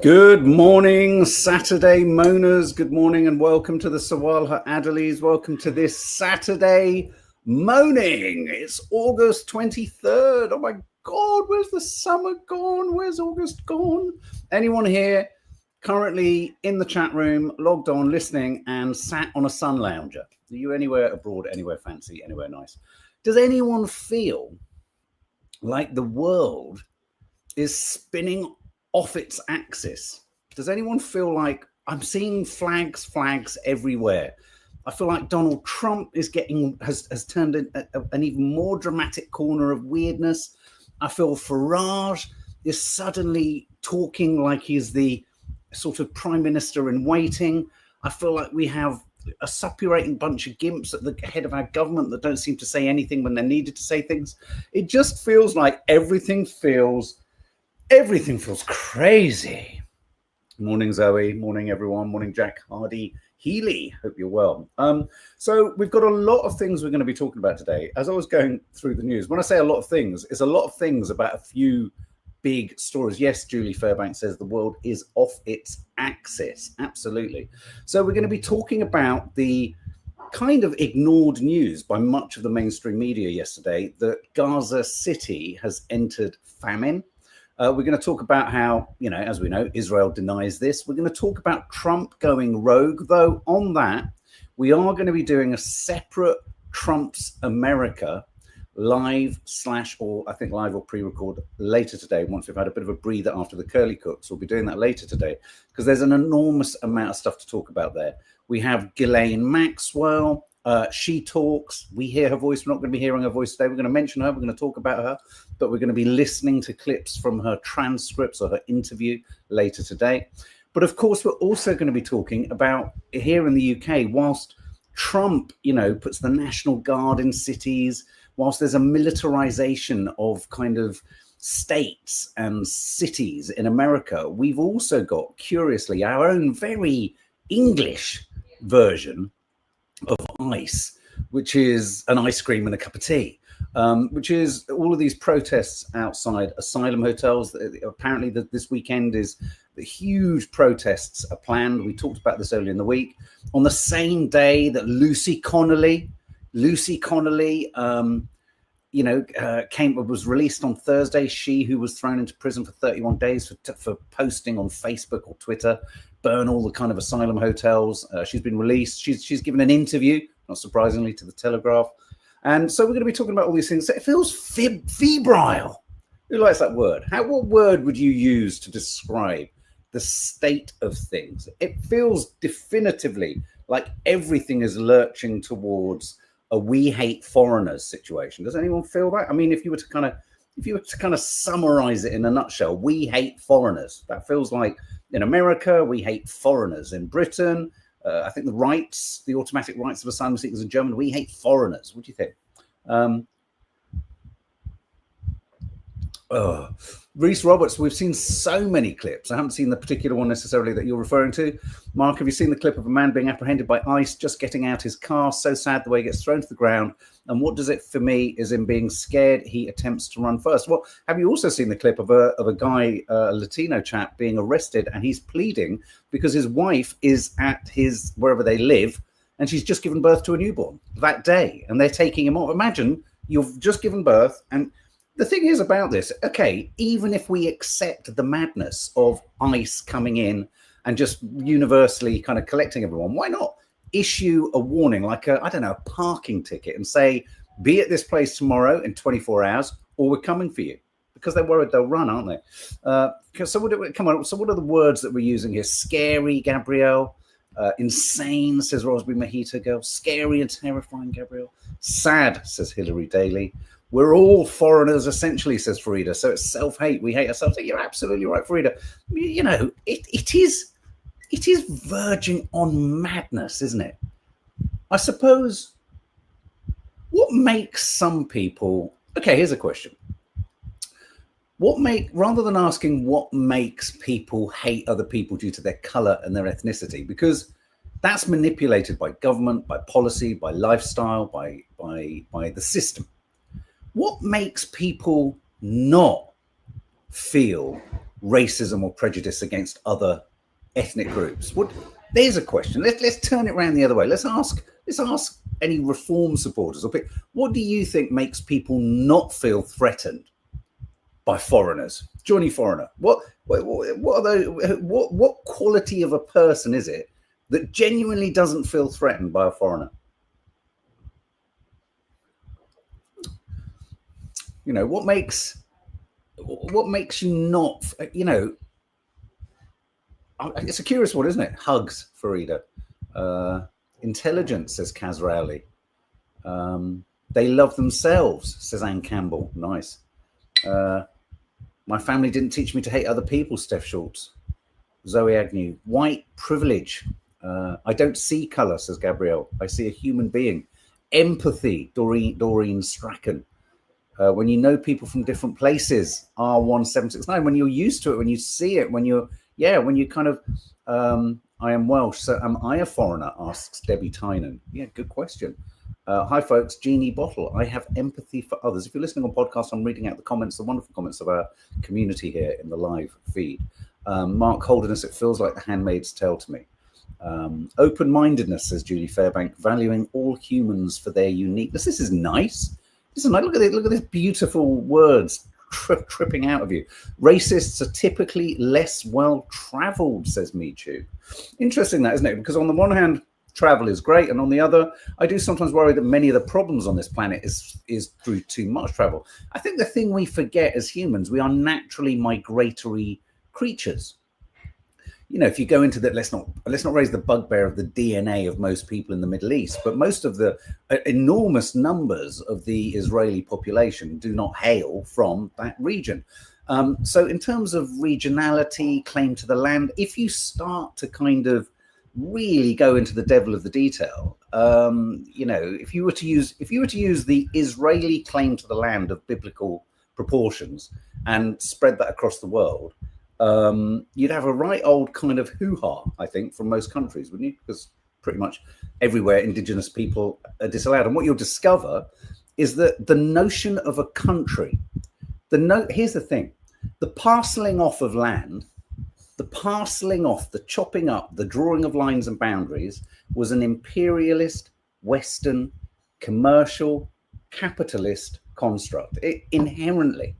Good morning, Saturday moaners. Good morning and welcome to the Sawalha-Adderleys. Welcome to this Saturday moaning. It's August 23rd. Oh my God, where's the summer gone? Where's August gone? Anyone here currently in the chat room, logged on, listening and sat on a sun lounger? Are you anywhere abroad, anywhere fancy, anywhere nice? Does anyone feel like the world is spinning off its axis? Does anyone feel like I'm seeing flags everywhere? I feel like Donald Trump is has turned an even more dramatic corner of weirdness. I feel Farage is suddenly talking like he's the sort of prime minister in waiting. I feel like we have a suppurating bunch of gimps at the head of our government that don't seem to say anything when they're needed to say things. It just feels like everything feels crazy. Morning, Zoe. Morning, everyone. Morning, Jack Hardy Healy. Hope you're well. So we've got a lot of things we're going to be talking about today. As I was going through the news, when I say a lot of things, it's a lot of things about a few big stories. Yes, Julie Fairbanks says the world is off its axis. Absolutely. So we're going to be talking about the kind of ignored news by much of the mainstream media yesterday that Gaza City has entered famine. We're going to talk about how, as we know, Israel denies this. We're going to talk about Trump going rogue, though on that, we are going to be doing a separate Trump's America live or pre-record later today, once we've had a bit of a breather after the curly cooks. We'll be doing that later today because there's an enormous amount of stuff to talk about there. We have Ghislaine Maxwell. She talks. We hear her voice. We're not going to be hearing her voice today. We're going to mention her. We're going to talk about her, but we're going to be listening to clips from her transcripts or her interview later today. But of course, we're also going to be talking about here in the UK, whilst Trump, puts the National Guard in cities, whilst there's a militarization of kind of states and cities in America, we've also got, curiously, our own very English version of ICE, which is an ice cream and a cup of tea, which is all of these protests outside asylum hotels. Apparently this weekend is the huge protests are planned. We talked about this earlier in the week. On the same day that Lucy Connolly was released on Thursday. She who was thrown into prison for 31 days for posting on Facebook or Twitter, burn all the kind of asylum hotels. She's been released. She's given an interview, not surprisingly, to the Telegraph. And so we're going to be talking about all these things. It feels febrile. Who likes that word? What word would you use to describe the state of things? It feels definitively like everything is lurching towards a "we hate foreigners" situation. Does anyone feel that? I mean, if you were to kind of summarize it in a nutshell, we hate foreigners. That feels like in America, we hate foreigners. In Britain, I think the automatic rights of asylum seekers in Germany, we hate foreigners. What do you think? Reese Roberts, we've seen so many clips. I haven't seen the particular one necessarily that you're referring to. Mark, have you seen the clip of a man being apprehended by ICE, just getting out his car? So sad the way he gets thrown to the ground. And what does it for me is in being scared, he attempts to run first. Well, have you also seen the clip of a guy, a Latino chap, being arrested, and he's pleading because his wife is at his, wherever they live, and she's just given birth to a newborn that day, and they're taking him off. Imagine you've just given birth, and the thing is about this, okay, even if we accept the madness of ICE coming in and just universally kind of collecting everyone, why not issue a warning, like a parking ticket, and say, be at this place tomorrow in 24 hours or we're coming for you? Because they're worried they'll run, aren't they? So what are the words that we're using here? Scary, Gabrielle. Insane, says Rosby Mojito Girl. Scary and terrifying, Gabrielle. Sad, says Hilary Daly. We're all foreigners, essentially, says Farida. So it's self-hate. We hate ourselves. You're absolutely right, Farida. It is verging on madness, isn't it? I suppose what makes some people... Okay, here's a question. Rather than asking what makes people hate other people due to their color and their ethnicity, because that's manipulated by government, by policy, by lifestyle, by the system. What makes people not feel racism or prejudice against other ethnic groups? There's a question. Let's turn it around the other way. Let's ask any reform supporters, what do you think makes people not feel threatened by foreigners? Johnny Foreigner, what are those? What quality of a person is it that genuinely doesn't feel threatened by a foreigner? You know, what makes you not? You know, it's a curious one, isn't it? Hugs, Farida. Intelligence, says Kaz Rowley. They love themselves, says Anne Campbell. Nice. My family didn't teach me to hate other people, Steph Schultz. Zoe Agnew. White privilege. I don't see colour, says Gabrielle. I see a human being. Empathy, Doreen Strachan. When you know people from different places, R1769, when you're used to it, when you see it, when you kind of, I am Welsh, so am I a foreigner, asks Debbie Tynan. Yeah, good question. Hi, folks, Jeannie Bottle. I have empathy for others. If you're listening on podcast, I'm reading out the comments, the wonderful comments of our community here in the live feed. Mark Holderness, it feels like The Handmaid's Tale to me. Open-mindedness, says Julie Fairbank, valuing all humans for their uniqueness. This is nice. Look at it. Look at these beautiful words tripping out of you. Racists are typically less well-traveled, says Michu. Interesting that, isn't it? Because on the one hand, travel is great, and on the other, I do sometimes worry that many of the problems on this planet is through too much travel. I think the thing we forget as humans, we are naturally migratory creatures. You know, if you go into that, let's not raise the bugbear of the DNA of most people in the Middle East, but most of the enormous numbers of the Israeli population do not hail from that region. So in terms of regionality, claim to the land, if you start to kind of really go into the devil of the detail, you know, if you were to use the Israeli claim to the land of biblical proportions and spread that across the world, you'd have a right old kind of hoo-ha, I think, from most countries, wouldn't you? Because pretty much everywhere indigenous people are disallowed. And what you'll discover is that the notion of a country, here's the thing, the parceling off of land, the parceling off, the chopping up, the drawing of lines and boundaries was an imperialist, Western, commercial, capitalist construct, inherently.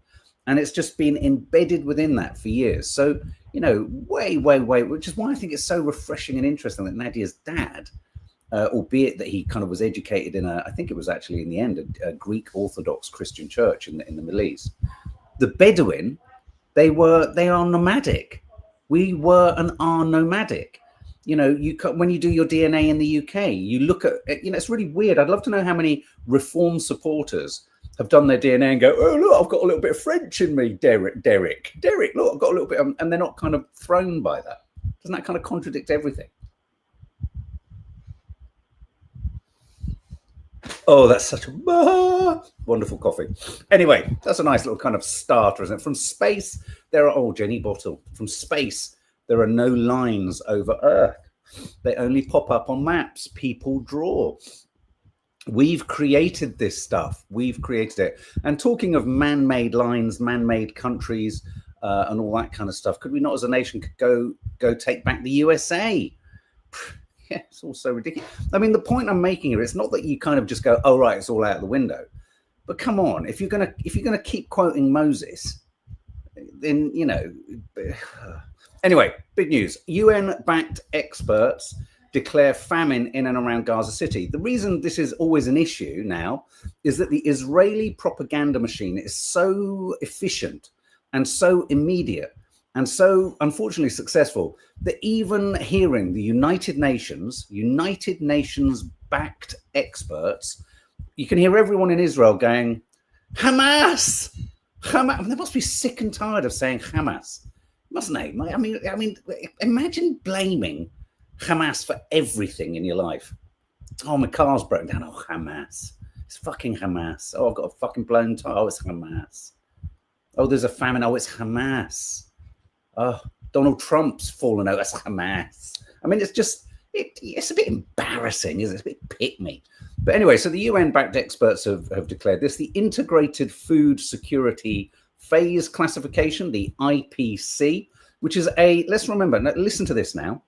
And it's just been embedded within that for years. So, you know, way, which is why I think it's so refreshing and interesting that Nadia's dad, albeit that he kind of was educated in I think it was actually in the end, a Greek Orthodox Christian church in the Middle East. The Bedouin, they are nomadic. We were and are nomadic. You know, when you do your DNA in the UK, you look at, you know, it's really weird. I'd love to know how many reform supporters have done their DNA and go, oh, look, I've got a little bit of French in me, Derek, look, I've got a little bit, and they're not kind of thrown by that. Doesn't that kind of contradict everything? Oh, that's such a wonderful coffee. Anyway, that's a nice little kind of starter, isn't it? From space, Jenny Bottle, from space, there are no lines over Earth. They only pop up on maps people draw. We've created this stuff. We've created it. And talking of man-made lines, man-made countries, and all that kind of stuff, could we not as a nation go take back the USA? Yeah, it's all so ridiculous. I mean, the point I'm making here, it's not that you kind of just go, oh, right, it's all out the window. But come on, if you're gonna keep quoting Moses, then, you know. Anyway, big news. UN-backed experts declare famine in and around Gaza City. The reason this is always an issue now is that the Israeli propaganda machine is so efficient and so immediate and so unfortunately successful that even hearing the United Nations backed experts, you can hear everyone in Israel going, Hamas. I mean, they must be sick and tired of saying Hamas, mustn't they? I mean, imagine blaming Hamas for everything in your life. Oh, my car's broken down. Oh, Hamas. It's fucking Hamas. Oh, I've got a fucking blown tire. Oh, it's Hamas. Oh, there's a famine. Oh, it's Hamas. Oh, Donald Trump's fallen out. That's Hamas. I mean, it's just, it's a bit embarrassing, isn't it? It's a bit pick-me. But anyway, so the UN-backed experts have declared this. The Integrated Food Security phase classification, the IPC, which is a, let's remember, listen to this now.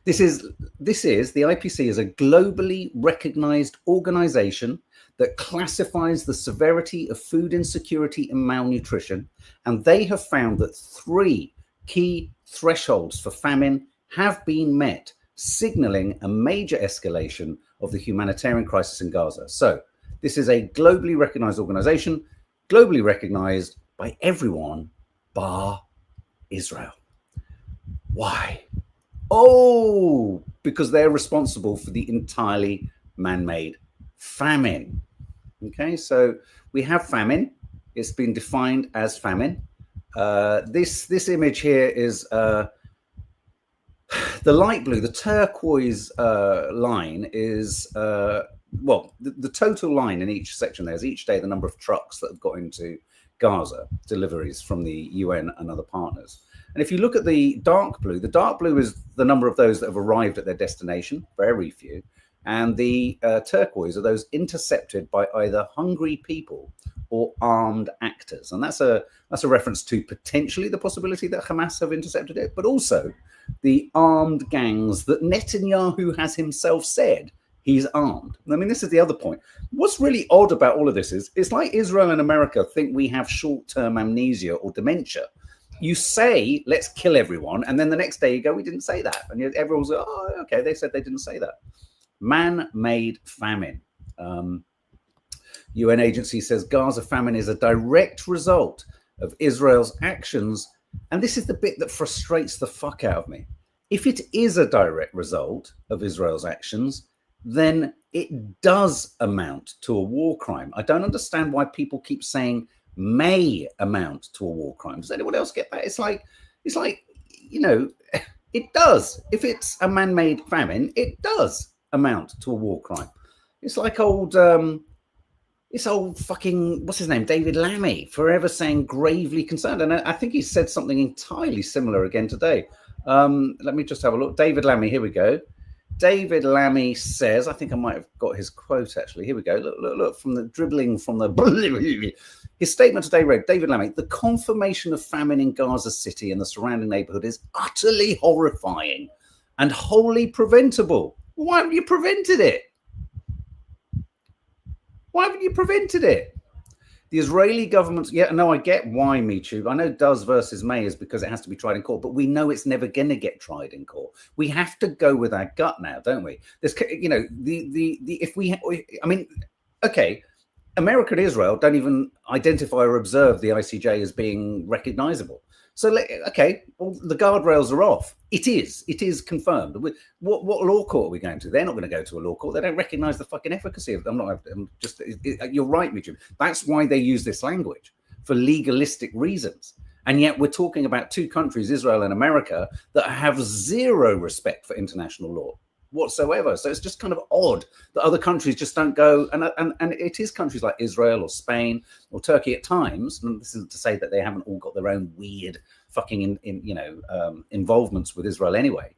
This is the IPC is a globally recognized organization that classifies the severity of food insecurity and malnutrition. And they have found that 3 key thresholds for famine have been met, signaling a major escalation of the humanitarian crisis in Gaza. So this is a globally recognized organization, globally recognized by everyone bar Israel. Why? Oh, because they're responsible for the entirely man-made famine. Okay, so we have famine. It's been defined as famine. This image here is the light blue, the turquoise line is, well, the total line in each section there is each day the number of trucks that have got into Gaza, deliveries from the UN and other partners. And if you look at the dark blue is the number of those that have arrived at their destination, very few. And the turquoise are those intercepted by either hungry people or armed actors. And that's a reference to potentially the possibility that Hamas have intercepted it, but also the armed gangs that Netanyahu has himself said he's armed. I mean, this is the other point. What's really odd about all of this is it's like Israel and America think we have short-term amnesia or dementia. You say, let's kill everyone, and then the next day you go, we didn't say that. And everyone's like, oh, okay, they said they didn't say that. Man-made famine. UN agency says Gaza famine is a direct result of Israel's actions. And this is the bit that frustrates the fuck out of me. If it is a direct result of Israel's actions, then it does amount to a war crime. I don't understand why people keep saying may amount to a war crime. Does anyone else get that? It's like, you know, it does. If it's a man-made famine, it does amount to a war crime. It's like old fucking, what's his name, David Lammy, forever saying gravely concerned. And I think he said something entirely similar again today. Let me just have a look. David Lammy, here we go. David Lammy says, I think I might have got his quote actually. Here we go. Look from the dribbling from the... His statement today read, David Lammy, the confirmation of famine in Gaza City and the surrounding neighborhood is utterly horrifying and wholly preventable. Why haven't you prevented it? Why haven't you prevented it? The Israeli government, yeah, no, I get why, MeToo. I know does versus may is because it has to be tried in court, but we know it's never going to get tried in court. We have to go with our gut now, don't we? There's, you know, I mean, okay, America and Israel don't even identify or observe the ICJ as being recognizable. So, okay, well, the guardrails are off. It is confirmed. What law court are we going to? They're not going to go to a law court. They don't recognize the fucking efficacy of them. You're right, Mitchell. That's why they use this language, for legalistic reasons. And yet we're talking about 2 countries, Israel and America, that have zero respect for international law whatsoever. So it's just kind of odd that other countries just don't go, and it is countries like Israel or Spain or Turkey at times, and this isn't to say that they haven't all got their own weird fucking involvements with Israel anyway,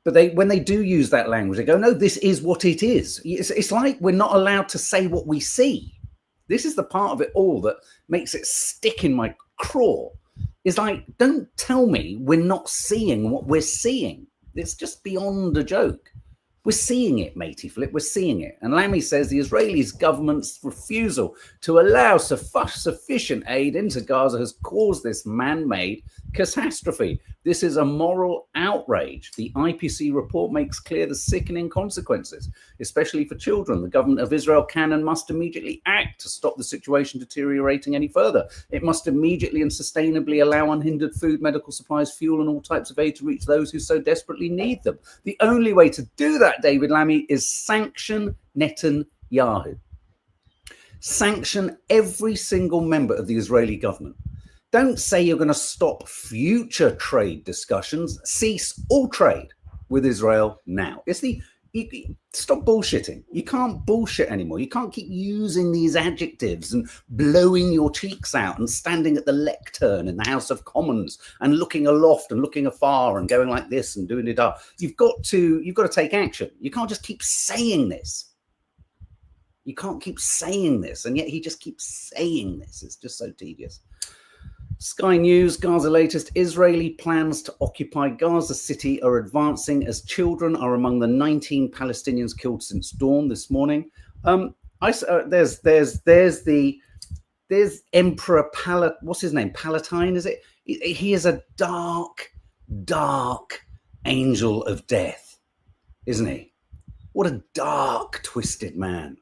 but when they do use that language, they go, no, this is what it is. It's like we're not allowed to say what we see. This is the part of it all that makes it stick in my craw. It's like, don't tell me we're not seeing what we're seeing. It's just beyond a joke. We're seeing it, matey Flip. We're seeing it. And Lammy says the Israeli government's refusal to allow sufficient aid into Gaza has caused this man-made catastrophe. This is a moral outrage. The IPC report makes clear the sickening consequences, especially for children. The government of Israel can and must immediately act to stop the situation deteriorating any further. It must immediately and sustainably allow unhindered food, medical supplies, fuel, and all types of aid to reach those who so desperately need them. The only way to do that, David Lammy, is sanction Netanyahu. Sanction every single member of the Israeli government. Don't say you're going to stop future trade discussions. Cease all trade with Israel now. Stop bullshitting. You can't bullshit anymore. You can't keep using these adjectives and blowing your cheeks out and standing at the lectern in the House of Commons and looking aloft and looking afar and going like this and doing it up. You've got to take action. You can't just keep saying this. You can't keep saying this, and yet he just keeps saying this. It's just so tedious. Sky News, Gaza latest. Israeli plans to occupy Gaza City are advancing as children are among the 19 Palestinians killed since dawn this morning. There's Emperor what's his name? Palatine, is it? He is a dark angel of death, isn't he? What a dark, twisted man.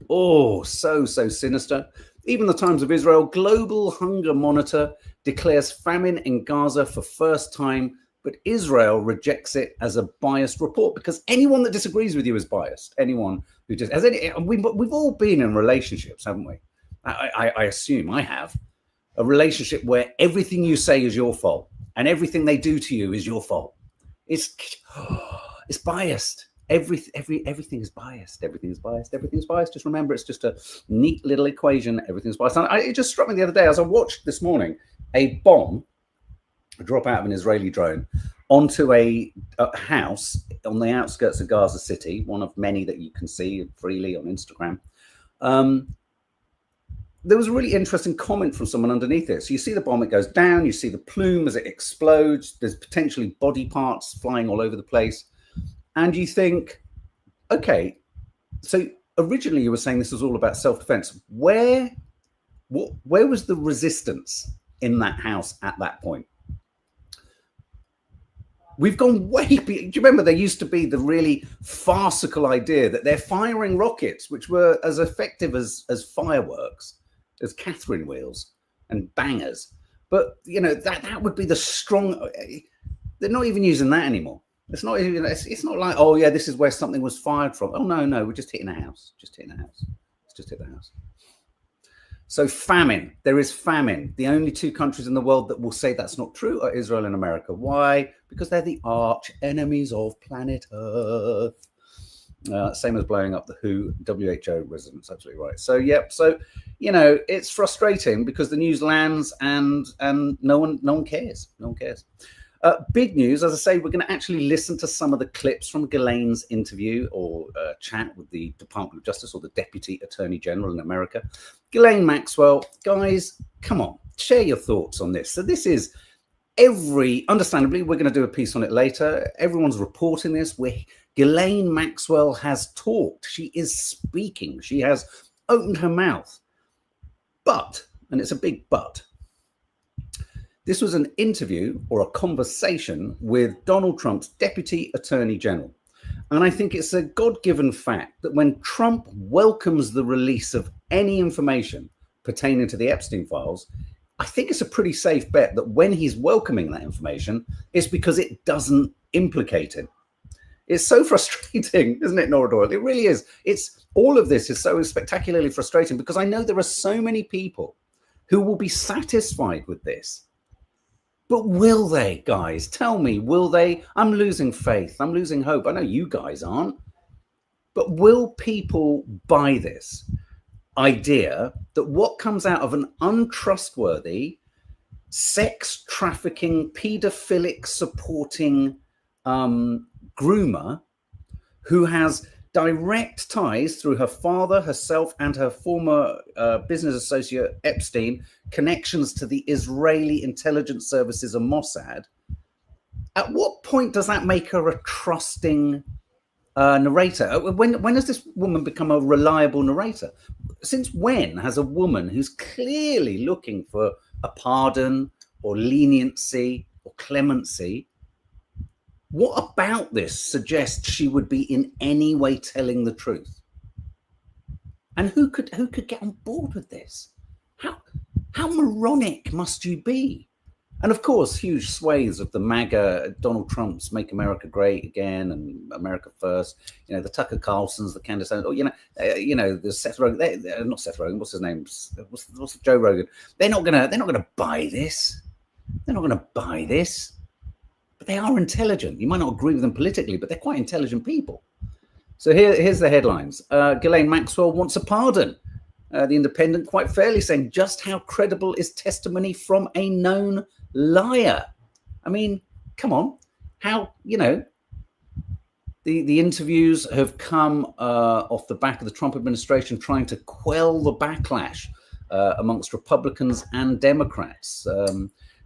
Oh, so sinister. Even the Times of Israel Global Hunger Monitor declares famine in Gaza for first time, but Israel rejects it as a biased report, because anyone that disagrees with you is biased. Anyone who just has any, we've all been in relationships, haven't we? I assume I have a relationship where everything you say is your fault and everything they do to you is your fault. It's biased. Everything is biased. Everything is biased. Everything's biased. Just remember, it's just a neat little equation. Everything's biased. And it just struck me the other day as I watched this morning a bomb drop out of an Israeli drone onto a house on the outskirts of Gaza City, one of many that you can see freely on Instagram. There was a really interesting comment from someone underneath it. So you see the bomb, it goes down, you see the plume as it explodes, there's potentially body parts flying all over the place. And you think, okay, so originally you were saying this was all about self-defense. Where was the resistance in that house at that point? We've gone way beyond. Do you remember there used to be the really farcical idea that they're firing rockets, which were as effective as fireworks, as Catherine wheels and bangers. But, you know, that would be the strong. They're not even using that anymore. It's not even. It's not like, oh yeah, this is where something was fired from. Oh no, we're just hitting a house. Just hitting a house. Let's just hit the house. So famine. There is famine. The only two countries in the world that will say that's not true are Israel and America. Why? Because they're the arch enemies of planet Earth. Same as blowing up the WHO residents. Absolutely right. So yep. So you know it's frustrating because the news lands and no one cares. No one cares. Big news, as I say, we're going to actually listen to some of the clips from Ghislaine's interview or chat with the Department of Justice or the Deputy Attorney General in America. Ghislaine Maxwell, guys, come on, share your thoughts on this. So this is understandably, we're going to do a piece on it later. Everyone's reporting this. Ghislaine Maxwell has talked. She is speaking. She has opened her mouth. But, and it's a big but, this was an interview or a conversation with Donald Trump's Deputy Attorney General. And I think it's a God-given fact that when Trump welcomes the release of any information pertaining to the Epstein files, I think it's a pretty safe bet that when he's welcoming that information, it's because it doesn't implicate him. It's so frustrating, isn't it, Nora Doyle? It really is. All of this is so spectacularly frustrating because I know there are so many people who will be satisfied with this. But will they, guys? Tell me, will they? I'm losing faith. I'm losing hope. I know you guys aren't. But will people buy this idea that what comes out of an untrustworthy, sex trafficking, paedophilic supporting groomer who has direct ties through her father, herself, and her former business associate, Epstein, connections to the Israeli intelligence services and Mossad, at what point does that make her a trusting narrator? When has this woman become a reliable narrator? Since when has a woman who's clearly looking for a pardon or leniency or clemency, what about this suggests she would be in any way telling the truth? And who could get on board with this? How moronic must you be? And of course, huge swathes of the MAGA, Donald Trump's "Make America Great Again" and "America First." You know, the Tucker Carlsons, the Candace, the Seth Rogen. Not Seth Rogen. What's his name? What's Joe Rogan? They're not gonna buy this. They're not gonna buy this. But they are intelligent. You might not agree with them politically, but they're quite intelligent people. So here's the headlines. Ghislaine Maxwell wants a pardon. The Independent quite fairly saying, just how credible is testimony from a known liar? I mean, come on. How, The interviews have come off the back of the Trump administration trying to quell the backlash amongst Republicans and Democrats.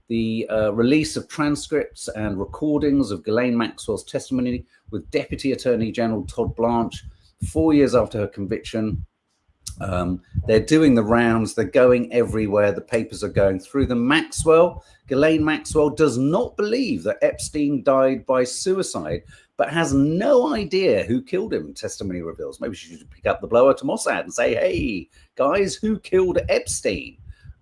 The release of transcripts and recordings of Ghislaine Maxwell's testimony with Deputy Attorney General Todd Blanche 4 years after her conviction. They're doing the rounds. They're going everywhere. The papers are going through them. Ghislaine Maxwell does not believe that Epstein died by suicide, but has no idea who killed him, testimony reveals. Maybe she should pick up the blower to Mossad and say, hey, guys, who killed Epstein?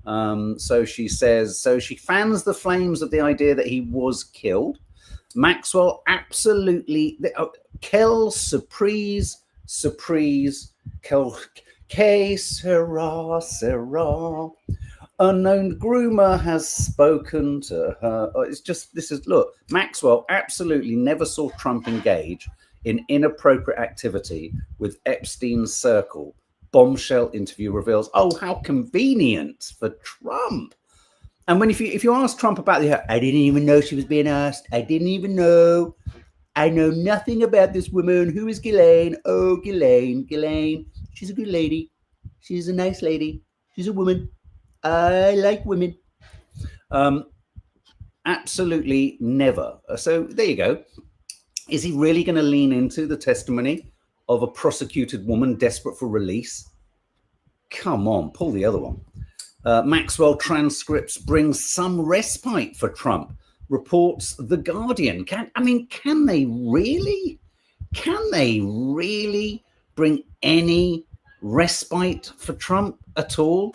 So she says, so she fans the flames of the idea that he was killed. Maxwell absolutely, quelle surprise, que sera. Unknown groomer has spoken to her. It's just, look, Maxwell absolutely never saw Trump engage in inappropriate activity with Epstein's circle. Bombshell interview reveals. Oh, how convenient for Trump. And if you ask Trump about I didn't even know she was being asked. I didn't even know. I know nothing about this woman. Who is Ghislaine? Oh, Ghislaine. She's a good lady. She's a nice lady. She's a woman. I like women. Absolutely never. So there you go. Is he really going to lean into the testimony of a prosecuted woman desperate for release? Come on, pull the other one. Maxwell transcripts bring some respite for Trump, reports The Guardian. Can they really? Can they really bring any respite for Trump at all?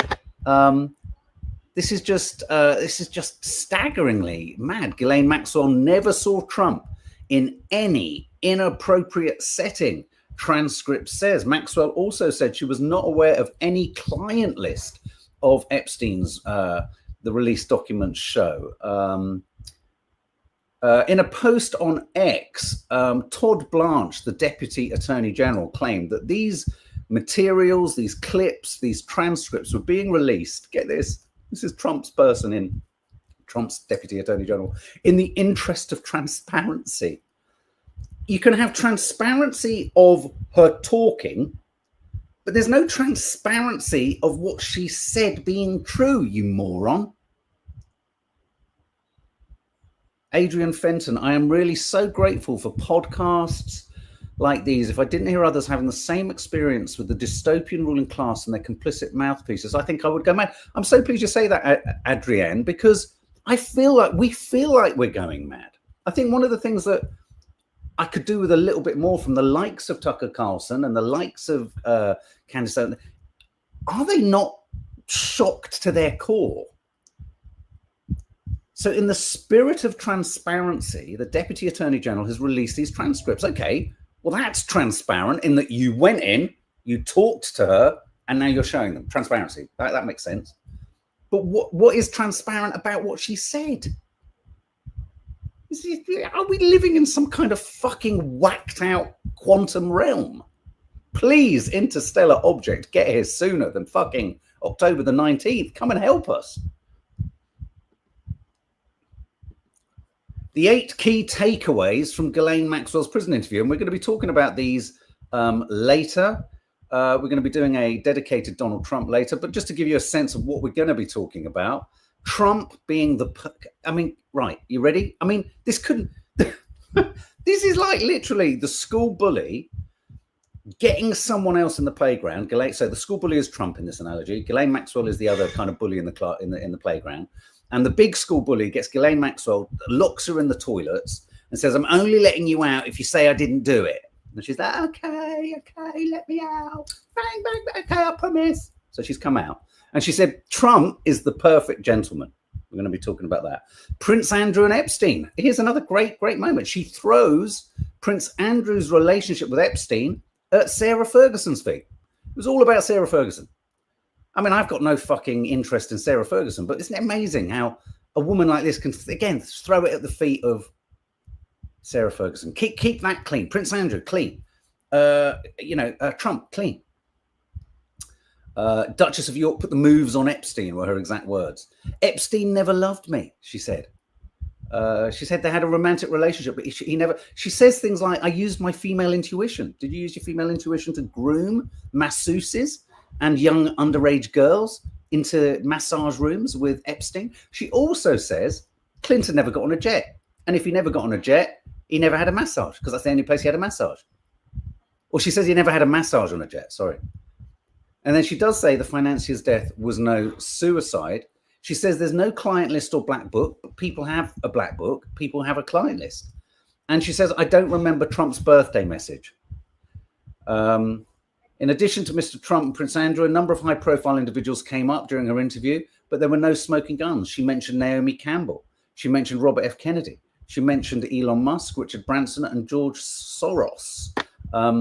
This is just staggeringly mad. Ghislaine Maxwell never saw Trump in any inappropriate setting, transcript says. Maxwell also said she was not aware of any client list of Epstein's, the release documents show. In a post on X, Todd Blanche, the Deputy Attorney General, claimed that these materials, these clips, these transcripts were being released. Get this. This is Trump's Deputy Attorney General, in the interest of transparency. You can have transparency of her talking, but there's no transparency of what she said being true, you moron. Adrian Fenton, I am really so grateful for podcasts like these. If I didn't hear others having the same experience with the dystopian ruling class and their complicit mouthpieces, I think I would go mad. I'm so pleased you say that, Adrienne, because we feel like we're going mad. I think one of the things that I could do with a little bit more from the likes of Tucker Carlson and the likes of Candace, are they not shocked to their core? So in the spirit of transparency, the Deputy Attorney General has released these transcripts. Okay, well, that's transparent in that you went in, you talked to her, and now you're showing them. Transparency, that makes sense. But what is transparent about what she said? Are we living in some kind of fucking whacked out quantum realm? Please, interstellar object, get here sooner than fucking October the 19th. Come and help us. The 8 key takeaways from Ghislaine Maxwell's prison interview. And we're going to be talking about these later. We're going to be doing a dedicated Donald Trump later. But just to give you a sense of what we're going to be talking about, Trump being right, you ready? This couldn't... this is like literally the school bully getting someone else in the playground. So the school bully is Trump in this analogy. Ghislaine Maxwell is the other kind of bully in the playground. And the big school bully gets Ghislaine Maxwell, locks her in the toilets and says, I'm only letting you out if you say I didn't do it. And she's like, okay, let me out. Bang, bang, bang, okay, I promise. So she's come out. And she said, Trump is the perfect gentleman. We're going to be talking about that. Prince Andrew and Epstein. Here's another great moment. She throws Prince Andrew's relationship with Epstein at Sarah Ferguson's feet. It was all about Sarah Ferguson. I've got no fucking interest in Sarah Ferguson, but isn't it amazing how a woman like this can, again, throw it at the feet of Sarah Ferguson? Keep that clean. Prince Andrew, clean. Trump, clean. Duchess of York put the moves on Epstein, were her exact words. Epstein never loved me, she said. She said they had a romantic relationship, but he never. She says things like, "I used my female intuition." Did you use your female intuition to groom masseuses and young underage girls into massage rooms with Epstein? She also says Clinton never got on a jet, and if he never got on a jet, he never had a massage, because that's the only place he had a massage. Or she says he never had a massage on a jet. Sorry. And then she does say the financier's death was no suicide. She says there's no client list or black book, but people have a black book. People have a client list. And she says, I don't remember Trump's birthday message. In addition to Mr. Trump and Prince Andrew, a number of high-profile individuals came up during her interview, but there were no smoking guns. She mentioned Naomi Campbell. She mentioned Robert F. Kennedy. She mentioned Elon Musk, Richard Branson, and George Soros.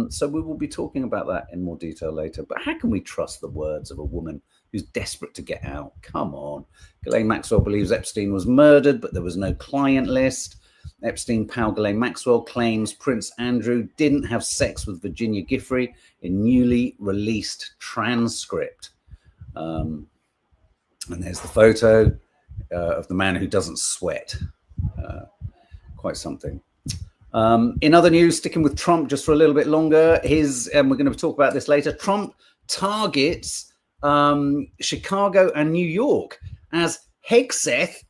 So we will be talking about that in more detail later. But how can we trust the words of a woman who's desperate to get out? Come on. Ghislaine Maxwell believes Epstein was murdered, but there was no client list. Epstein pal Ghislaine Maxwell claims Prince Andrew didn't have sex with Virginia Giuffre in newly released transcript. And there's the photo of the man who doesn't sweat. Quite something. In other news, sticking with Trump just for a little bit longer, and we're going to talk about this later, Trump targets Chicago and New York as Hegseth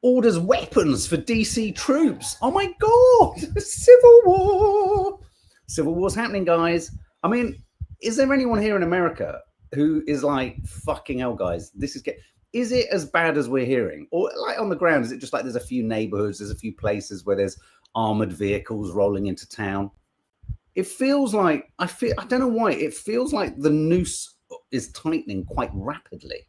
orders weapons for DC troops. Oh my God, civil war. Civil war's happening, guys. I mean, is there anyone here in America who is like, fucking hell, guys, is it as bad as we're hearing? Or like on the ground, is it just like there's a few neighborhoods, there's a few places where there's armored vehicles rolling into town? It feels like, I don't know why, it feels like the noose is tightening quite rapidly.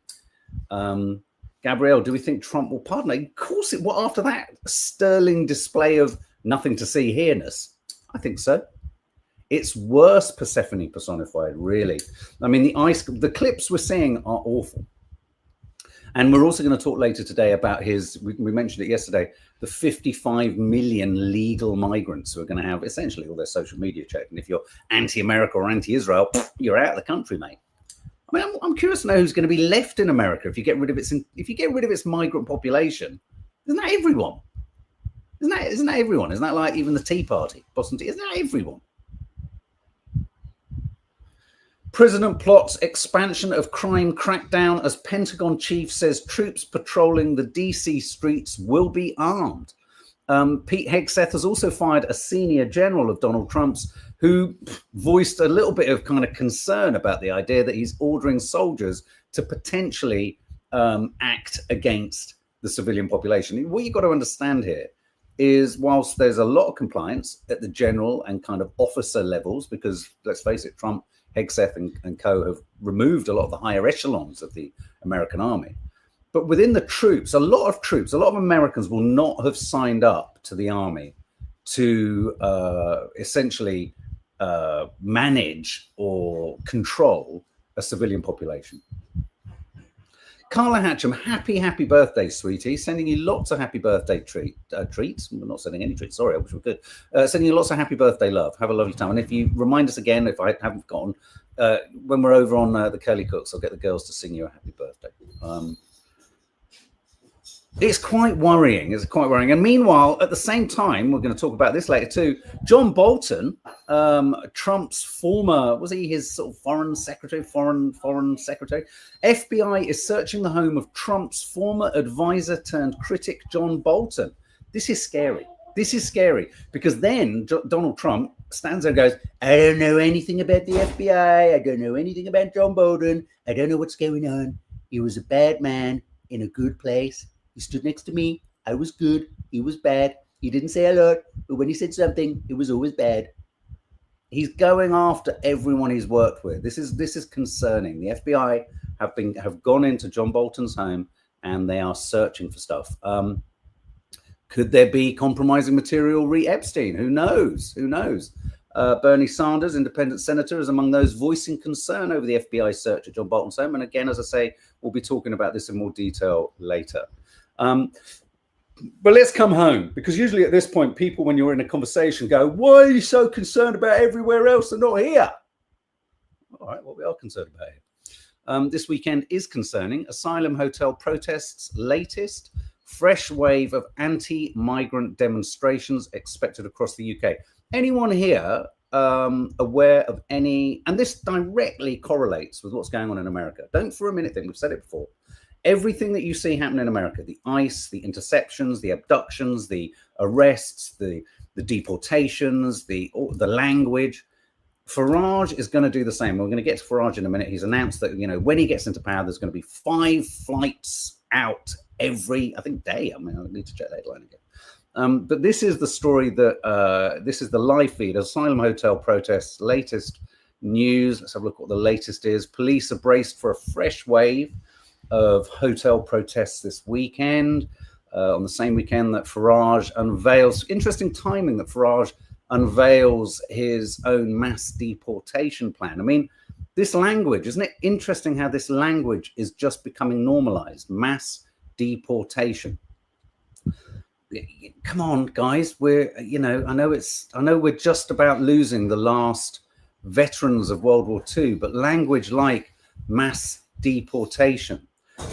Gabrielle, do we think Trump will pardon it? Of course it will. After that sterling display of nothing to see here-ness, I think so. It's worse Persephone personified, really. I mean, the clips we're seeing are awful. And we're also going to talk later today about we mentioned it yesterday, the 55 million legal migrants who are going to have essentially all their social media checked. And if you're anti-America or anti-Israel, you're out of the country, mate. I mean, I'm curious to know who's going to be left in America if you get rid of its migrant population. Isn't that everyone? Isn't that everyone? Isn't that like even the Tea Party, Boston Tea? Isn't that everyone? President plots expansion of crime crackdown as Pentagon chief says troops patrolling the DC streets will be armed. Pete Hegseth has also fired a senior general of Donald Trump's who voiced a little bit of kind of concern about the idea that he's ordering soldiers to potentially act against the civilian population. What you've got to understand here is whilst there's a lot of compliance at the general and kind of officer levels, because let's face it, Trump, Hegseth and co have removed a lot of the higher echelons of the American army. But within the troops, a lot of Americans will not have signed up to the army to essentially manage or control a civilian population. Carla Hatcham, happy birthday, sweetie. Sending you lots of happy birthday treats. We're not sending any treats, sorry, I wish we could. Sending you lots of happy birthday love. Have a lovely time. And if you remind us again, if I haven't forgotten, when we're over on the Curly Cooks, I'll get the girls to sing you a happy birthday. It's quite worrying. And meanwhile, at the same time, we're going to talk about this later too. John Bolton, Trump's former, was he his sort of foreign secretary? FBI is searching the home of Trump's former advisor turned critic, John Bolton. This is scary. Because then Donald Trump stands there and goes, I don't know anything about the FBI. I don't know anything about John Bolton. I don't know what's going on. He was a bad man in a good place. He stood next to me. I was good. He was bad. He didn't say a lot, but when he said something, it was always bad. He's going after everyone he's worked with. This is concerning. The FBI have gone into John Bolton's home and they are searching for stuff. Could there be compromising material re Epstein? Who knows? Bernie Sanders, independent senator, is among those voicing concern over the FBI search at John Bolton's home. And again, as I say, we'll be talking about this in more detail later. But let's come home, because usually at this point, people, when you're in a conversation, go, why are you so concerned about everywhere else and not here? All right, well, we are concerned about it. This weekend is concerning. Asylum hotel protests latest. fresh wave of anti-migrant demonstrations expected across the UK. Anyone here aware of any, and this directly correlates with what's going on in America. Don't for a minute think, we've said it before. Everything that you see happen in America, the ICE, the interceptions, the abductions, the arrests, the deportations, the language, Farage is going to do the same. We're going to get to Farage in a minute. He's announced that, you know, when he gets into power, there's going to be 5 flights out every, I think, day. I mean, I need to check that headline again. But this is the story that, this is the live feed, Asylum Hotel protests, latest news. Let's have a look what the latest is. Police are braced for a fresh wave of hotel protests this weekend, on the same weekend that Farage unveils, interesting timing that Farage unveils his own mass deportation plan. I mean, this language, isn't it interesting how this language is just becoming normalized? Mass deportation. Come on, guys. We're, you know, I know we're just about losing the last veterans of World War II, but language like mass deportation,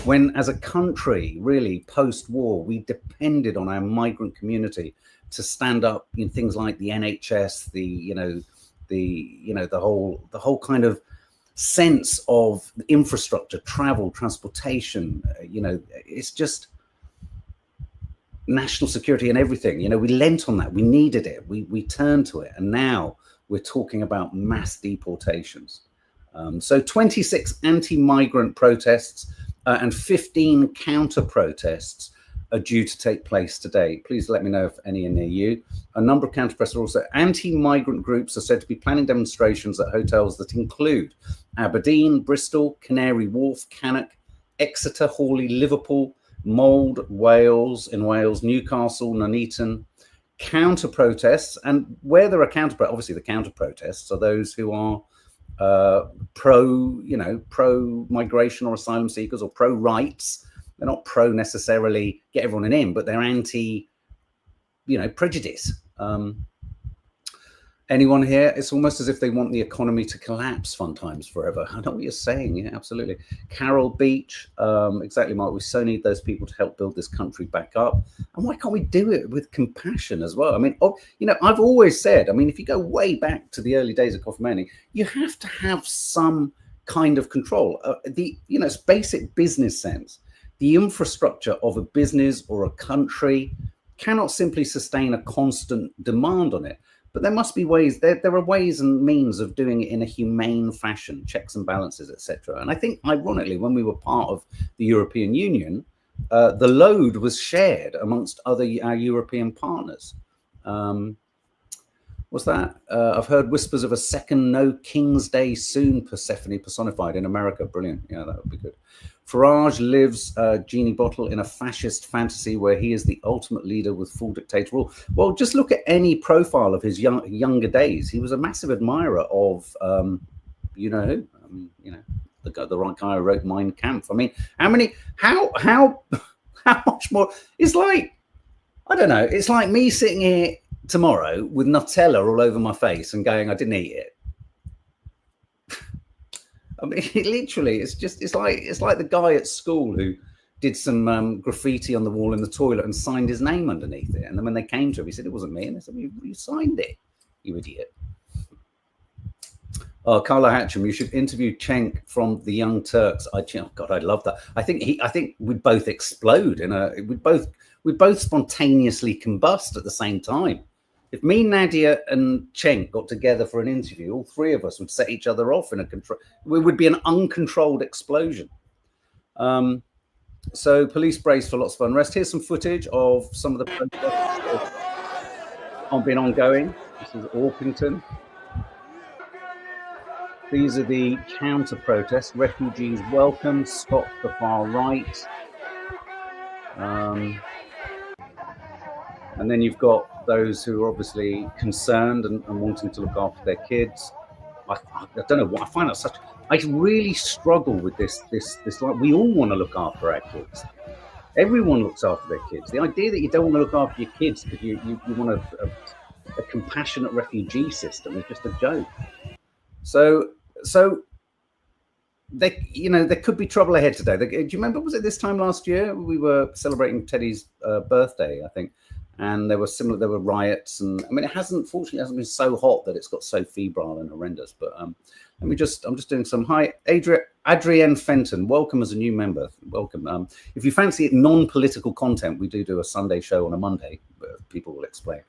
when as a country, really post-war, we depended on our migrant community to stand up in things like the NHS, the whole kind of sense of infrastructure, travel, transportation, you know, it's just national security and everything. You know, we lent on that. We needed it. We turned to it. And now we're talking about mass deportations. So 26 anti-migrant protests and 15 counter-protests are due to take place today. Please let me know if any are near you. A number of counter-protests are also anti-migrant groups are said to be planning demonstrations at hotels that include Aberdeen, Bristol, Canary Wharf, Cannock, Exeter, Hawley, Liverpool, Mold, Wales, Newcastle, Nuneaton. Counter-protests, and where there are counter-protests, obviously the counter-protests are those who are pro-migration or asylum seekers or pro-rights. They're not pro necessarily get everyone in, but they're anti, prejudice. Anyone here? It's almost as if they want the economy to collapse fun times forever. I know what you're saying. Yeah, absolutely. Carol Beach, exactly, Mark. We so need those people to help build this country back up. And why can't we do it with compassion as well? I mean, I've always said, if you go way back to the early days of coffee mining, you have to have some kind of control. It's basic business sense. The infrastructure of a business or a country cannot simply sustain a constant demand on it. But there must be ways, there are ways and means of doing it in a humane fashion, checks and balances, etc. And I think, ironically, when we were part of the European Union, the load was shared amongst our European partners. What's that? I've heard whispers of a second No King's Day soon, Persephone personified in America. Brilliant. Yeah, that would be good. Farage lives genie bottle in a fascist fantasy where he is the ultimate leader with full dictator rule. Well, just look at any profile of his younger days. He was a massive admirer of, who? The right guy who wrote Mein Kampf. How much more? It's like, I don't know. It's like me sitting here tomorrow with Nutella all over my face and going, I didn't eat it. Literally, it's like the guy at school who did some graffiti on the wall in the toilet and signed his name underneath it. And then when they came to him, he said, it wasn't me. And they said, you signed it, you idiot. Oh, Carla Hatcham, you should interview Cenk from the Young Turks. God, I'd love that. I think we'd both explode we'd both spontaneously combust at the same time. If me, Nadia, and Cenk got together for an interview, all three of us would set each other off in it would be an uncontrolled explosion. So police brace for lots of unrest. Here's some footage of some of the protests that have been ongoing. This is Orpington. These are the counter protests. Refugees welcome, stop the far right. And then you've got those who are obviously concerned and wanting to look after their kids. I don't know what I find out I really struggle with this like, we all want to look after our kids. Everyone looks after their kids. The idea that you don't want to look after your kids because you want a compassionate refugee system is just a joke. So there could be trouble ahead today. Do you remember? Was it this time last year we were celebrating Teddy's birthday? I think, and there were riots, and I mean, fortunately, it hasn't been so hot that it's got so febrile and horrendous. But I'm just doing some hi, Adrienne Fenton. Welcome as a new member. Welcome. If you fancy it, non-political content, we do a Sunday show on a Monday. People will explain,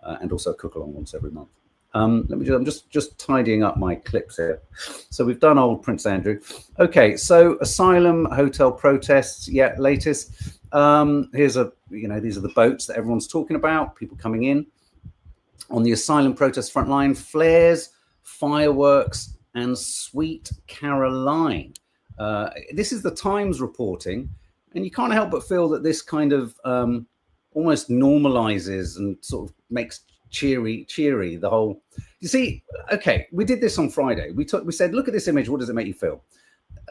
and also a cook along once every month. I'm just tidying up my clips here. So we've done old Prince Andrew. Okay, so Asylum hotel protests. Yeah, latest. These are the boats that everyone's talking about. People coming in on the Asylum protest front line. Flares, fireworks, and Sweet Caroline. This is the Times reporting, and you can't help but feel that this kind of almost normalizes and sort of makes cheery the whole. You see, okay, we did this on Friday. We said, look at this image, what does it make you feel?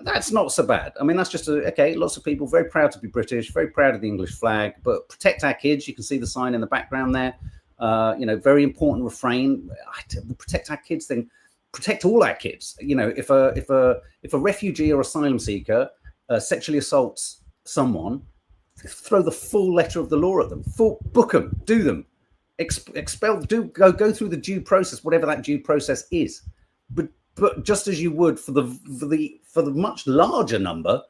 That's not so bad. I mean, that's just okay, lots of people very proud to be British, very proud of the English flag, but protect our kids. You can see the sign in the background there. Very important refrain. The protect our kids thing, protect all our kids. If a refugee or asylum seeker sexually assaults someone, throw the full letter of the law at them, book them, do them, expel, go through the due process, whatever that due process is. But just as you would for the much larger number,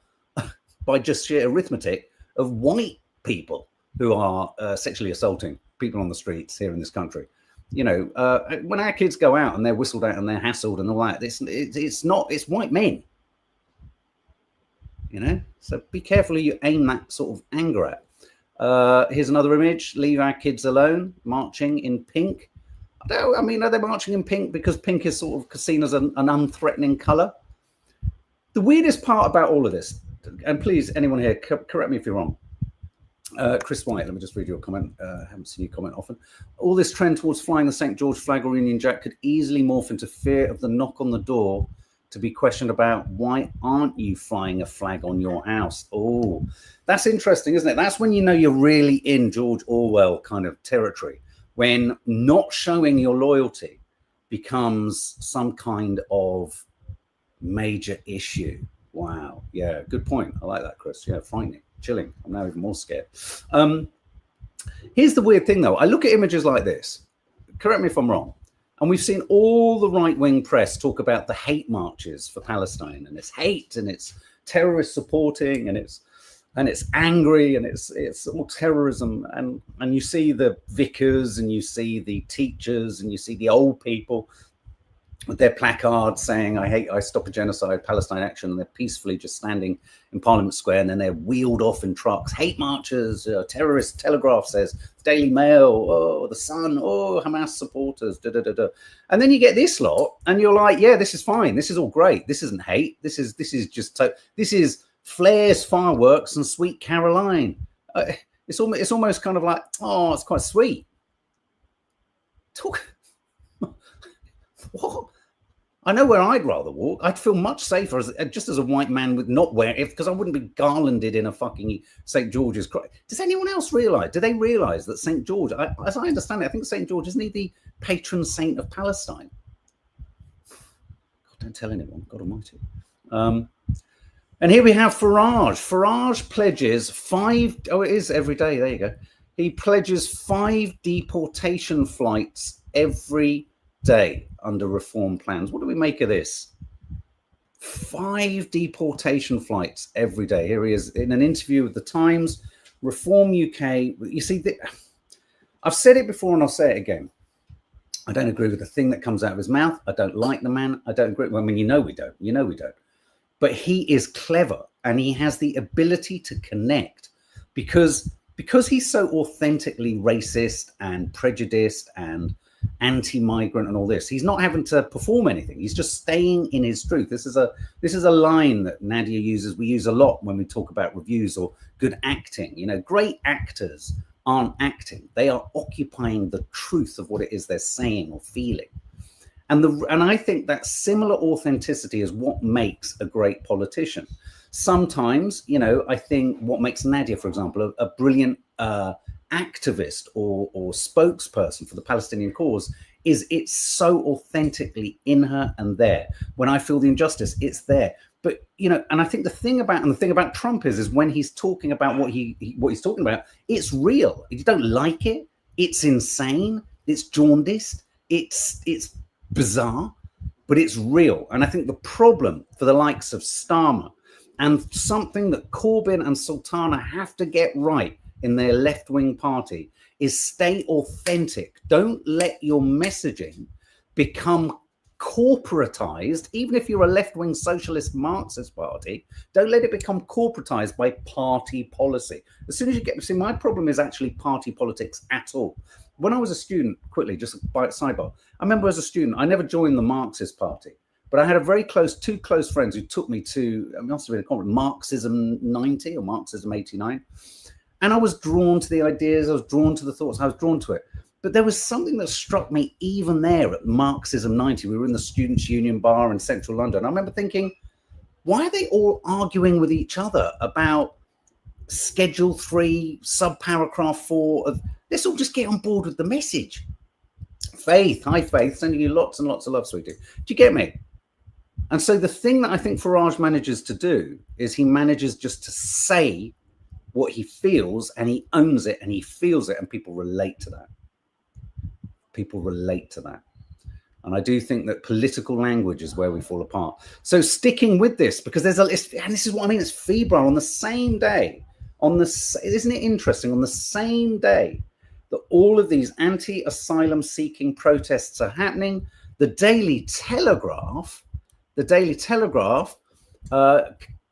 by just sheer arithmetic, of white people who are sexually assaulting people on the streets here in this country. When our kids go out and they're whistled at and they're hassled and all that, it's white men. So be careful who you aim that sort of anger at. Here's another image. Leave our kids alone. Marching in pink. I mean, are they marching in pink because pink is sort of seen as an unthreatening color? The weirdest part about all of this, and please, anyone here, correct me if you're wrong. Chris White, let me just read your comment. Haven't seen you comment often. All this trend towards flying the St. George flag or Union Jack could easily morph into fear of the knock on the door to be questioned about, why aren't you flying a flag on your house? Oh, that's interesting, isn't it? That's when you know you're really in George Orwell kind of territory, when not showing your loyalty becomes some kind of major issue. Wow. Yeah, good point. I like that, Chris. Yeah, frightening, chilling. I'm now even more scared. Here's the weird thing, though. I look at images like this. Correct me if I'm wrong. And we've seen all the right-wing press talk about the hate marches for Palestine, and it's hate, and it's terrorist supporting, and it's angry, and it's all terrorism. And you see the vicars, and you see the teachers, and you see the old people with their placards saying, I stop a genocide, Palestine action, and they're peacefully just standing in Parliament Square, and then they're wheeled off in trucks. Hate marchers, terrorist, Telegraph says, Daily Mail, The Sun, Hamas supporters, And then you get this lot, and you're like, yeah, this is fine. This is all great. This isn't hate. This is this is flares, fireworks, and Sweet Caroline. It's almost kind of like, oh, it's quite sweet. What? I know where I'd rather walk. I'd feel much safer just as a white man with not wearing it, because I wouldn't be garlanded in a fucking St. George's Christ. Does anyone else realise? Do they realise that St. George, as I understand it, I think St. George, isn't he the patron saint of Palestine? God, don't tell anyone. God almighty. And here we have Farage. Farage pledges 5... Oh, it is every day. There you go. He pledges 5 deportation flights every day under reform plans. What do we make of this? 5 deportation flights every day. Here he is in an interview with the Times. Reform UK. You see, I've said it before and I'll say it again. I don't agree with the thing that comes out of his mouth. I don't like the man. I don't agree. I mean, we don't. We don't. But he is clever, and he has the ability to connect because he's so authentically racist and prejudiced and anti-migrant and all this. He's not having to perform anything. He's just staying in his truth. This is a line that Nadia uses. We use a lot when we talk about reviews or good acting. Great actors aren't acting. They are occupying the truth of what it is they're saying or feeling. And I think that similar authenticity is what makes a great politician. Sometimes, I think what makes Nadia, for example, a brilliant activist or spokesperson for the Palestinian cause is it's so authentically in her and there. When I feel the injustice, it's there. But, you know, and I think the thing about Trump is when he's talking about what he's talking about, it's real. If you don't like it, it's insane, it's jaundiced, it's bizarre, but it's real. And I think the problem for the likes of Starmer, and something that Corbyn and Sultana have to get right in their left-wing party, is stay authentic. Don't let your messaging become corporatized. Even if you're a left-wing socialist Marxist party, don't let it become corporatized by party policy. As soon as you get, see, my problem is actually party politics at all. When I was a student, quickly, just by sidebar, I remember as a student, I never joined the Marxist party, but I had two close friends who took me to, it must have been a conference, Marxism 90 or Marxism 89. And I was drawn to the ideas, I was drawn to the thoughts, I was drawn to it. But there was something that struck me even there at Marxism 90. We were in the Students' Union bar in central London. I remember thinking, why are they all arguing with each other about Schedule 3, subparagraph 4 of, let's all just get on board with the message. Faith, hi Faith, sending you lots and lots of love, sweetie. Do you get me? And so the thing that I think Farage manages to do is he manages just to say what he feels, and he owns it and he feels it, and people relate to that. People relate to that. And I do think that political language is where we fall apart. So sticking with this, because there's and this is what I mean, it's febrile on the same day, isn't it interesting, on the same day that all of these anti-asylum seeking protests are happening, the Daily Telegraph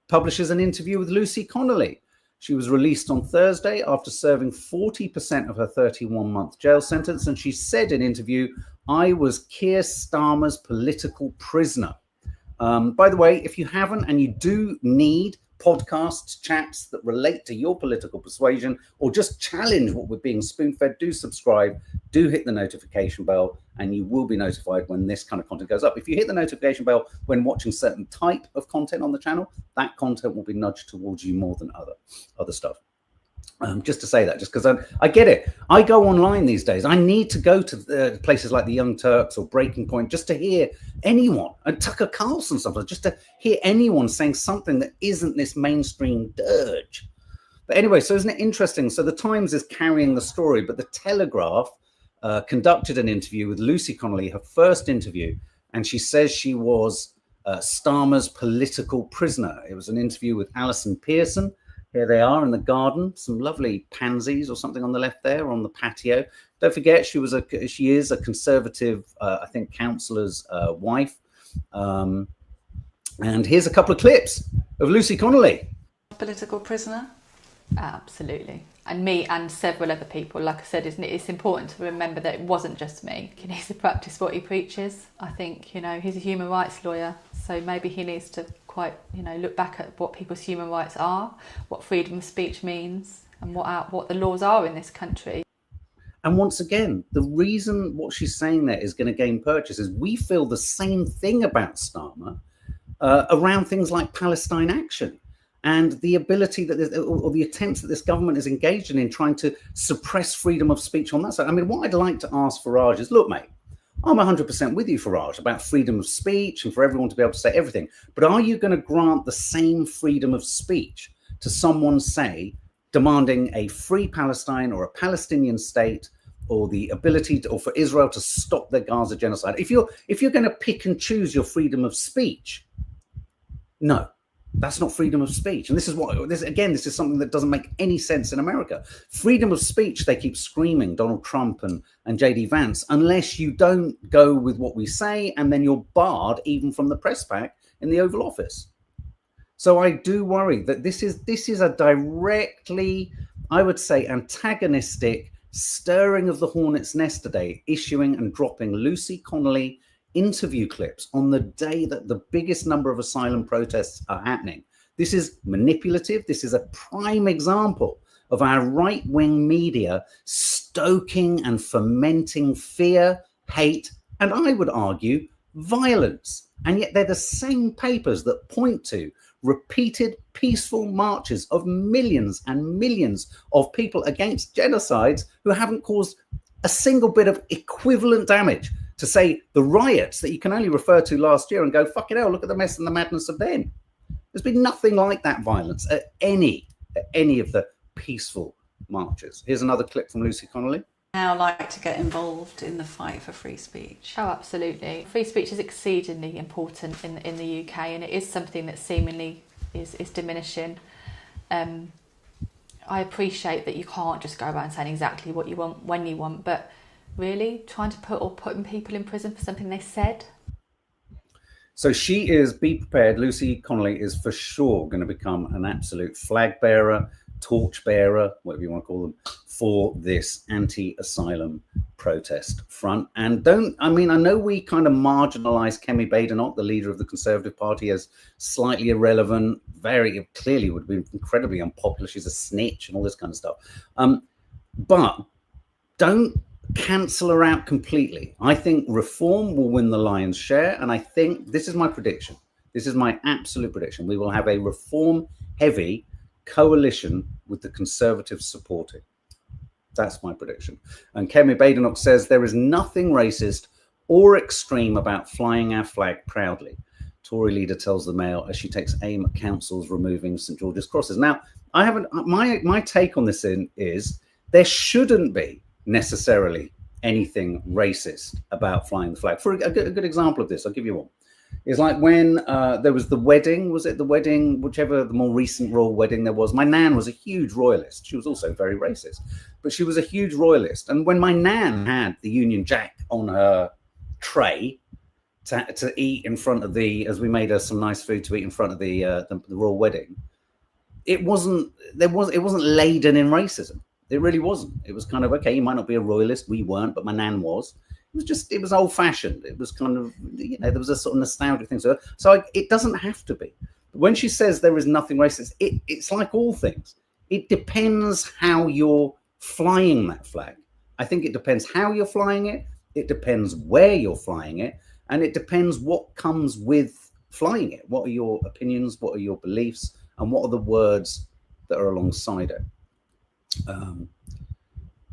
publishes an interview with Lucy Connolly. She was released on Thursday after serving 40% of her 31-month jail sentence. And she said in interview, I was Keir Starmer's political prisoner. By the way, if you haven't, and you do need podcasts, chats that relate to your political persuasion, or just challenge what we're being spoon-fed, do subscribe, do hit the notification bell, and you will be notified when this kind of content goes up. If you hit the notification bell when watching certain type of content on the channel, that content will be nudged towards you more than other stuff. Just to say that, just because I get it. I go online these days. I need to go to places like the Young Turks or Breaking Point just to hear anyone, and Tucker Carlson sometimes, just to hear anyone saying something that isn't this mainstream dirge. But anyway, so isn't it interesting? So the Times is carrying the story, but the Telegraph conducted an interview with Lucy Connolly, her first interview, and she says she was Starmer's political prisoner. It was an interview with Alison Pearson. Here they are in the garden, some lovely pansies or something on the left there on the patio. Don't forget, she is a Conservative, I think, councillor's wife. And here's a couple of clips of Lucy Connolly. Political prisoner? Absolutely. And me and several other people. Like I said, it's important to remember that it wasn't just me. He needs to practice what he preaches. I think, you know, he's a human rights lawyer, so maybe he needs to look back at what people's human rights are, what freedom of speech means, and what the laws are in this country. And once again, the reason what she's saying there is going to gain purchase is we feel the same thing about Starmer around things like Palestine Action and the ability that or the attempts that this government is engaged in trying to suppress freedom of speech on that side. I mean, what I'd like to ask Farage is, look, mate, I'm 100% with you, Farage, about freedom of speech and for everyone to be able to say everything. But are you going to grant the same freedom of speech to someone, say, demanding a free Palestine or a Palestinian state, or the ability or for Israel to stop the Gaza genocide? If you're going to pick and choose your freedom of speech, no, that's not freedom of speech. And this is something that doesn't make any sense in America. Freedom of speech, they keep screaming, Donald Trump and JD Vance, unless you don't go with what we say, and then you're barred even from the press pack in the Oval Office. So I do worry that this is a directly, I would say, antagonistic stirring of the hornet's nest today, issuing and dropping Lucy Connolly interview clips on the day that the biggest number of asylum protests are happening. This is manipulative. This is a prime example of our right-wing media stoking and fomenting fear, hate, and I would argue violence. And yet they're the same papers that point to repeated peaceful marches of millions and millions of people against genocides who haven't caused a single bit of equivalent damage to, say, the riots that you can only refer to last year and go, fucking hell, look at the mess and the madness of then. There's been nothing like that violence at any of the peaceful marches. Here's another clip from Lucy Connolly. Now like to get involved in the fight for free speech? Oh, absolutely. Free speech is exceedingly important in the UK, and it is something that seemingly is diminishing. I appreciate that you can't just go around saying exactly what you want when you want, but really trying to putting people in prison for something they said. So she is, be prepared, Lucy Connolly is for sure going to become an absolute flag bearer, torch bearer, whatever you want to call them, for this anti-asylum protest front. And I know we kind of marginalise Kemi Badenoch, the leader of the Conservative Party, as slightly irrelevant, very clearly would be incredibly unpopular. She's a snitch and all this kind of stuff. But don't cancel her out completely. I think Reform will win the lion's share. And I think this is my prediction. This is my absolute prediction. We will have a Reform-heavy coalition with the Conservatives supporting. That's my prediction. And Kemi Badenoch says there is nothing racist or extreme about flying our flag proudly. Tory leader tells the Mail as she takes aim at councils removing St George's crosses. Now, I haven't. My take on this is there shouldn't be necessarily anything racist about flying the flag. For a good example of this, I'll give you one. It's like when there was the wedding, whichever the more recent royal wedding there was. My nan was a huge royalist. She was also very racist, but she was a huge royalist. And when my nan had the Union Jack on her tray to eat in front of as we made her some nice food to eat in front of the royal wedding, it wasn't laden in racism. It really wasn't. It was kind of, okay, you might not be a royalist. We weren't, but my nan was. It was old fashioned. It was kind of, there was a sort of nostalgic thing. So it doesn't have to be. When she says there is nothing racist, it's like all things. It depends how you're flying that flag. I think it depends how you're flying it. It depends where you're flying it. And it depends what comes with flying it. What are your opinions? What are your beliefs? And what are the words that are alongside it?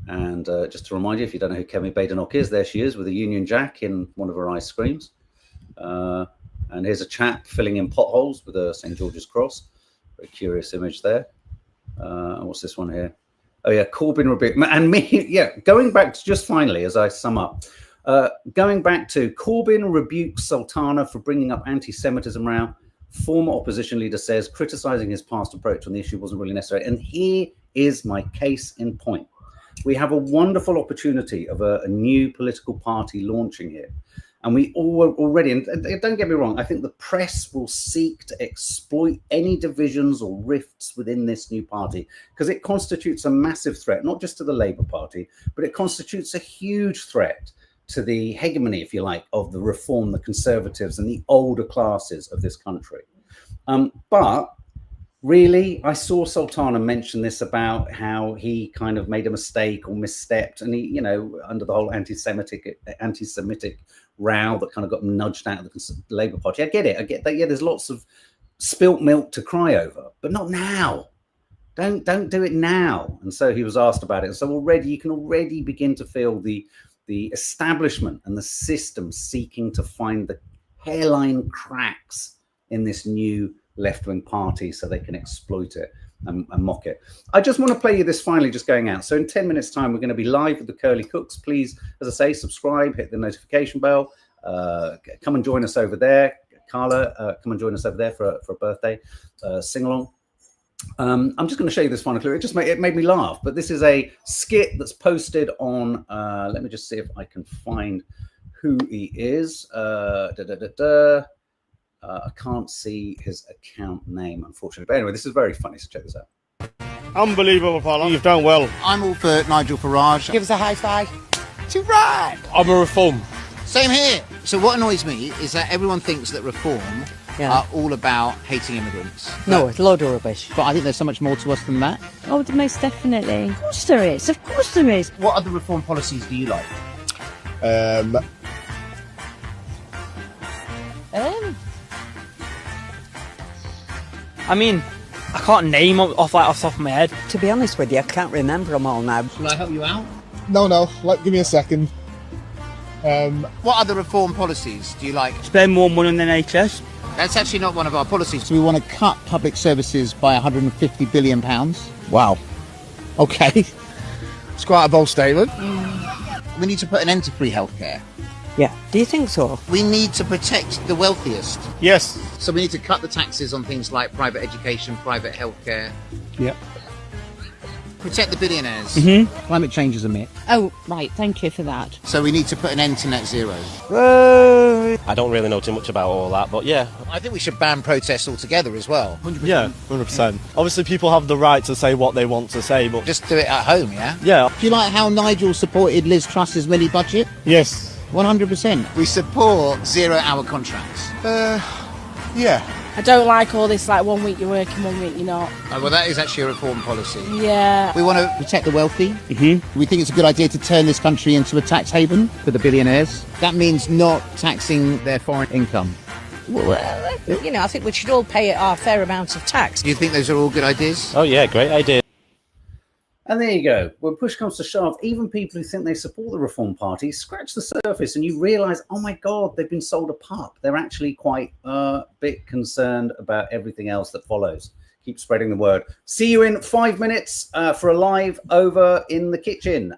And just to remind you, if you don't know who Kemi Badenoch is, there she is with a Union Jack in one of her ice creams. And here's a chap filling in potholes with a St George's cross. Very curious image there. What's this one here? Oh yeah, Corbyn rebuke. And me, yeah, going back to just finally, as I sum up, going back to Corbyn rebukes Sultana for bringing up anti-Semitism row. Former opposition leader says criticising his past approach on the issue wasn't really necessary. And here is my case in point. We have a wonderful opportunity of a new political party launching here. And we already, and don't get me wrong, I think the press will seek to exploit any divisions or rifts within this new party because it constitutes a massive threat, not just to the Labour Party, but it constitutes a huge threat to the hegemony, if you like, of the Reform, the Conservatives and the older classes of this country. But really, I saw Sultana mention this about how he kind of made a mistake or misstepped, and he, under the whole anti-Semitic row that kind of got him nudged out of the Labour Party. I get it. Yeah, there's lots of spilt milk to cry over, but not now. Don't do it now. And so he was asked about it. And so you can already begin to feel the establishment and the system seeking to find the hairline cracks in this new left-wing party so they can exploit it and mock it. I just want to play you this finally just going out. So in 10 minutes time, we're going to be live with the Curly Cooks. Please, as I say, subscribe, hit the notification bell, come and join us over there. Carla, come and join us over there for a birthday sing-along. I'm just going to show you this final clip. It made me laugh, but this is a skit that's posted on, let me just see if I can find who he is. I can't see his account name, unfortunately. But anyway, this is very funny, so check this out. Unbelievable, Paula. You've done well. I'm all for Nigel Farage. Give us a high five. To right. I'm a Reform. Same here. So what annoys me is that everyone thinks that Reform are all about hating immigrants. No, it's a load of rubbish. But I think there's so much more to us than that. Oh, most definitely. Of course there is. Of course there is. What other Reform policies do you like? I mean, I can't name off the top of my head. To be honest with you, I can't remember them all now. Shall I help you out? No. Give me a second. What other Reform policies do you like? Spend more money on the NHS. That's actually not one of our policies. So we want to cut public services by £150 billion. Wow. Okay. It's quite a bold statement. We need to put an end to free healthcare. Yeah. Do you think so? We need to protect the wealthiest. Yes. So we need to cut the taxes on things like private education, private healthcare. Yep. Protect the billionaires. Climate change is a myth. Oh, right, thank you for that. So we need to put an end to net zero. I don't really know too much about all that, but yeah. I think we should ban protests altogether as well. 100%. Yeah, 100%. Obviously, people have the right to say what they want to say, but Just do it at home, yeah? yeah. Do you like how Nigel supported Liz Truss's mini budget? Yes. 100%. We support 0-hour contracts. Yeah. I don't like all this, like 1 week you're working, 1 week you're not. Well, that is actually a reform policy. Yeah. We want to protect the wealthy. We think it's a good idea to turn this country into a tax haven for the billionaires. That means not taxing their foreign income. Well, you know, I think we should all pay our fair amount of tax. Do you think those are all good ideas? Oh yeah, great idea. And there you go. When push comes to shove, even people who think they support the Reform Party scratch the surface and you realise, oh my God, they've been sold a pup. They're actually quite a bit concerned about everything else that follows. Keep spreading the word. See you in 5 minutes for a live over in the kitchen.